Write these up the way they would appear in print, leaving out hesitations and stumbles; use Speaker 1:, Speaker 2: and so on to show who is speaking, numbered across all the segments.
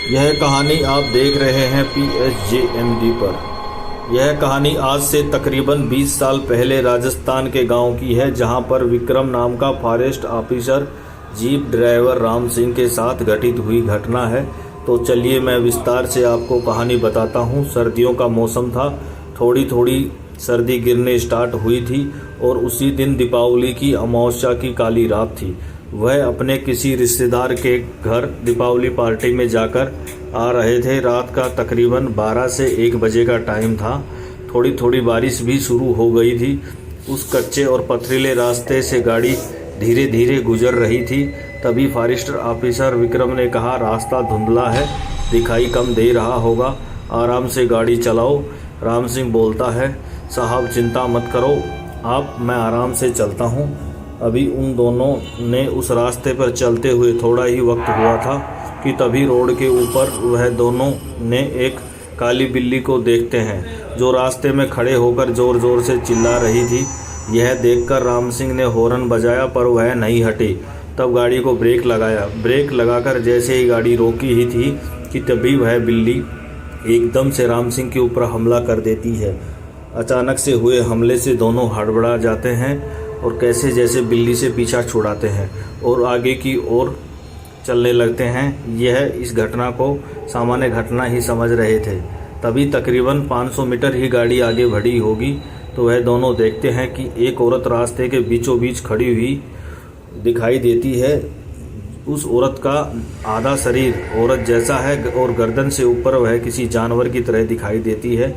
Speaker 1: यह कहानी आप देख रहे हैं PSJMD पर। यह कहानी आज से तकरीबन 20 साल पहले राजस्थान के गांव की है, जहां पर विक्रम नाम का forest officer jeep driver Ram Singh के साथ घटित हुई घटना है। तो चलिए मैं विस्तार से आपको कहानी बताता हूं। सर्दियों का मौसम था, थोड़ी थोड़ी सर्दी गिरने स्टार्ट हुई थी और उसी दिन दीपावली की अमावस्या की काली रात थी। वह अपने किसी रिश्तेदार के घर दीपावली पार्टी में जाकर आ रहे थे। रात का तकरीबन 12 से 1 बजे का टाइम था। थोड़ी थोड़ी बारिश भी शुरू हो गई थी। उस कच्चे और पथरीले रास्ते से गाड़ी धीरे धीरे गुजर रही थी। तभी फॉरेस्ट ऑफिसर विक्रम ने कहा, रास्ता धुंधला है, दिखाई कम दे रहा होगा, आराम से गाड़ी चलाओ। राम सिंह बोलता है, साहब चिंता मत करो आप, मैं आराम से चलता हूँ। अभी उन दोनों ने उस रास्ते पर चलते हुए थोड़ा ही वक्त हुआ था कि तभी रोड के ऊपर वह दोनों ने एक काली बिल्ली को देखते हैं जो रास्ते में खड़े होकर जोर जोर से चिल्ला रही थी। यह देखकर राम सिंह ने हॉर्न बजाया पर वह नहीं हटी। तब गाड़ी को ब्रेक लगाया। ब्रेक लगाकर जैसे ही गाड़ी रोकी ही थी कि तभी वह बिल्ली एकदम से राम सिंह के ऊपर हमला कर देती है। अचानक से हुए हमले से दोनों हड़बड़ा जाते हैं और कैसे जैसे बिल्ली से पीछा छुड़ाते हैं और आगे की ओर चलने लगते हैं। यह इस घटना को सामान्य घटना ही समझ रहे थे। तभी तकरीबन 500 मीटर ही गाड़ी आगे बढ़ी होगी तो वह दोनों देखते हैं कि एक औरत रास्ते के बीचों बीच खड़ी हुई दिखाई देती है। उस औरत का आधा शरीर औरत जैसा है और गर्दन से ऊपर वह किसी जानवर की तरह दिखाई देती है।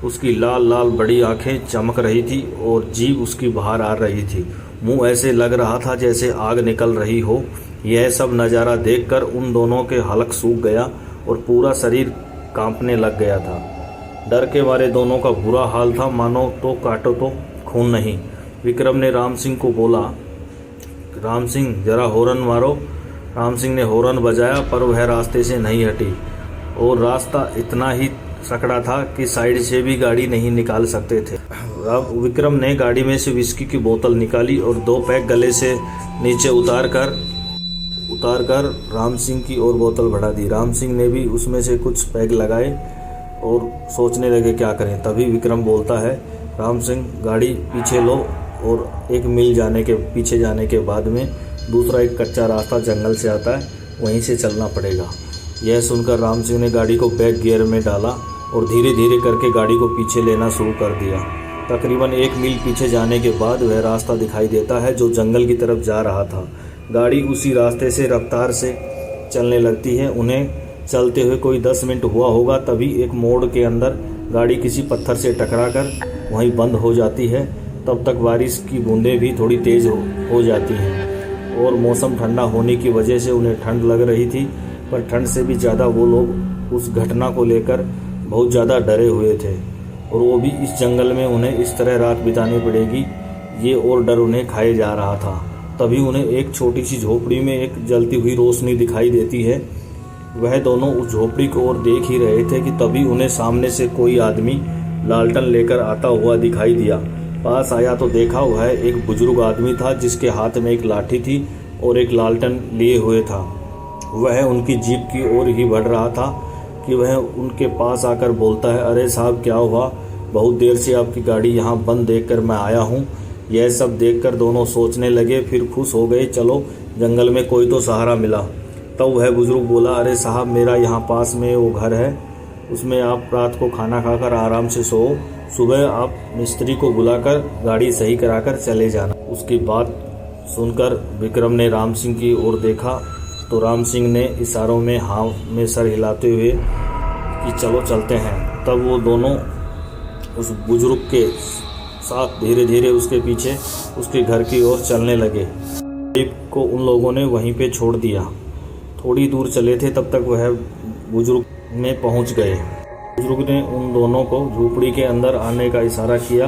Speaker 1: उसकी लाल लाल बड़ी आंखें चमक रही थी और जीभ उसकी बाहर आ रही थी। मुंह ऐसे लग रहा था जैसे आग निकल रही हो। यह सब नज़ारा देखकर उन दोनों के हलक सूख गया और पूरा शरीर कांपने लग गया था। डर के मारे दोनों का बुरा हाल था, मानो तो काटो तो खून नहीं। विक्रम ने राम सिंह को बोला, राम सिंह जरा हॉर्न मारो। राम सिंह ने हॉर्न बजाया पर वह रास्ते से नहीं हटी और रास्ता इतना ही सकड़ा था कि साइड से भी गाड़ी नहीं निकाल सकते थे। अब विक्रम ने गाड़ी में से विस्की की बोतल निकाली और 2 पैक गले से नीचे उतार कर राम सिंह की ओर बोतल बढ़ा दी। राम सिंह ने भी उसमें से कुछ पैक लगाए और सोचने लगे क्या करें। तभी विक्रम बोलता है, राम सिंह गाड़ी पीछे लो और 1 मील पीछे जाने के बाद में दूसरा एक कच्चा रास्ता जंगल से आता है, वहीं से चलना पड़ेगा। यह सुनकर राम सिंह ने गाड़ी को बैक गियर में डाला और धीरे धीरे करके गाड़ी को पीछे लेना शुरू कर दिया। तकरीबन 1 मील पीछे जाने के बाद वह रास्ता दिखाई देता है जो जंगल की तरफ जा रहा था। गाड़ी उसी रास्ते से रफ्तार से चलने लगती है। उन्हें चलते हुए कोई 10 मिनट हुआ होगा। तभी एक मोड़ के अंदर गाड़ी किसी पत्थर से टकराकर वहीं बंद हो जाती है। तब तक बारिश की बूंदें भी थोड़ी तेज हो जाती हैं और मौसम ठंडा होने की वजह से उन्हें ठंड लग रही थी। पर ठंड से भी ज़्यादा वो लोग उस घटना को लेकर बहुत ज़्यादा डरे हुए थे और वो भी इस जंगल में उन्हें इस तरह रात बितानी पड़ेगी, ये और डर उन्हें खाए जा रहा था। तभी उन्हें एक छोटी सी झोपड़ी में एक जलती हुई रोशनी दिखाई देती है। वह दोनों उस झोपड़ी को और देख ही रहे थे कि तभी उन्हें सामने से कोई आदमी लालटेन लेकर आता हुआ दिखाई दिया। पास आया तो देखा वह एक बुजुर्ग आदमी था जिसके हाथ में एक लाठी थी और एक लालटेन लिए हुए था। वह उनकी जीप की ओर ही बढ़ रहा था कि वह उनके पास आकर बोलता है, अरे साहब क्या हुआ, बहुत देर से आपकी गाड़ी यहाँ बंद देखकर मैं आया हूँ। यह सब देखकर दोनों सोचने लगे, फिर खुश हो गए, चलो जंगल में कोई तो सहारा मिला। तब वह बुजुर्ग बोला, अरे साहब मेरा यहाँ पास में वो घर है, उसमें आप रात को खाना खाकर आराम से सो, सुबह आप मिस्त्री को बुलाकर गाड़ी सही कराकर चले जाना। उसकी बात सुनकर विक्रम ने राम सिंह की ओर देखा तो राम सिंह ने इशारों में हाँ में सर हिलाते हुए कि चलो चलते हैं। तब वो दोनों उस बुजुर्ग के साथ धीरे धीरे उसके पीछे उसके घर की ओर चलने लगे। जीप को उन लोगों ने वहीं पे छोड़ दिया। थोड़ी दूर चले थे तब तक वह बुजुर्ग में पहुंच गए। बुजुर्ग ने उन दोनों को झोपड़ी के अंदर आने का इशारा किया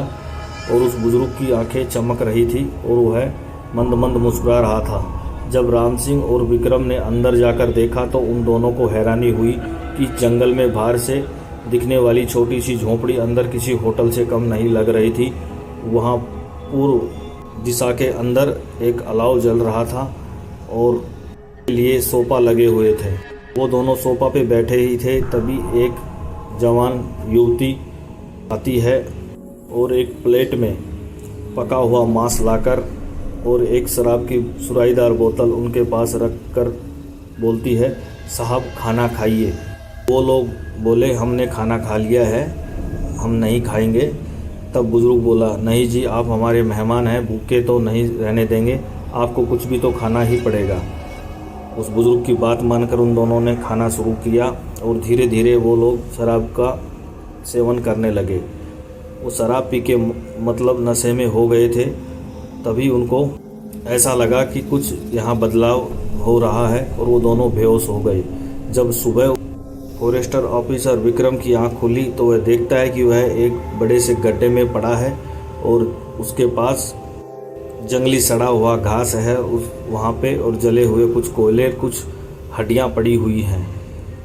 Speaker 1: और उस बुजुर्ग की आंखें चमक रही थी और वह मंद मंद मुस्कुरा रहा था। जब राम सिंह और विक्रम ने अंदर जाकर देखा तो उन दोनों को हैरानी हुई कि जंगल में बाहर से दिखने वाली छोटी सी झोपड़ी अंदर किसी होटल से कम नहीं लग रही थी। वहाँ पूर्व दिशा के अंदर एक अलाव जल रहा था और लिए सोफा लगे हुए थे। वो दोनों सोफा पे बैठे ही थे, तभी एक जवान युवती आती है और एक प्लेट में पका हुआ मांस लाकर और एक शराब की सुराहीदार बोतल उनके पास रख कर बोलती है, साहब खाना खाइए। वो लोग बोले, हमने खाना खा लिया है, हम नहीं खाएंगे। तब बुज़ुर्ग बोला, नहीं जी, आप हमारे मेहमान हैं, भूखे तो नहीं रहने देंगे, आपको कुछ भी तो खाना ही पड़ेगा। उस बुज़ुर्ग की बात मानकर उन दोनों ने खाना शुरू किया और धीरे धीरे वो लोग शराब का सेवन करने लगे। वो शराब पी के मतलब नशे में हो गए थे। तभी उनको ऐसा लगा कि कुछ यहाँ बदलाव हो रहा है और वो दोनों बेहोश हो गए। जब सुबह फॉरेस्टर ऑफिसर विक्रम की आंख खुली तो वह देखता है कि वह एक बड़े से गड्ढे में पड़ा है और उसके पास जंगली सड़ा हुआ घास है वहाँ पे, और जले हुए कुछ कोयले, कुछ हड्डियाँ पड़ी हुई हैं।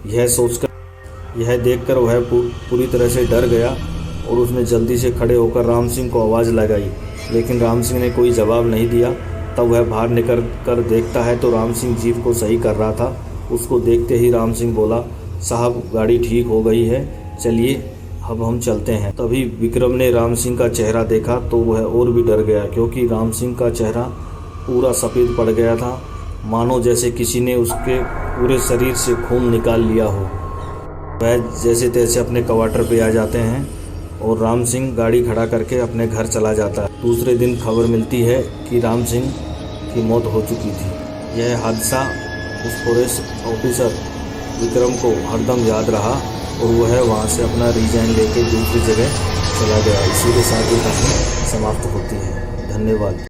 Speaker 1: यह देखकर वह पूरी तरह से डर गया और उसने जल्दी से खड़े होकर राम सिंह को आवाज़ लगाई, लेकिन राम सिंह ने कोई जवाब नहीं दिया। तब वह बाहर निकल कर देखता है तो राम सिंह जीप को सही कर रहा था। उसको देखते ही राम सिंह बोला, साहब गाड़ी ठीक हो गई है, चलिए अब हम चलते हैं। तभी विक्रम ने राम सिंह का चेहरा देखा तो वह और भी डर गया, क्योंकि राम सिंह का चेहरा पूरा सफ़ेद पड़ गया था, मानो जैसे किसी ने उसके पूरे शरीर से खून निकाल लिया हो। वह जैसे तैसे अपने क्वार्टर पे आ जाते हैं और राम सिंह गाड़ी खड़ा करके अपने घर चला जाता है। दूसरे दिन खबर मिलती है कि राम सिंह की मौत हो चुकी थी। यह हादसा उस फॉरेस्ट ऑफिसर विक्रम को हरदम याद रहा और वह वहाँ से अपना रिजाइन लेके दूसरी जगह चला गया। इसी के साथ ये कहानी समाप्त होती है। धन्यवाद।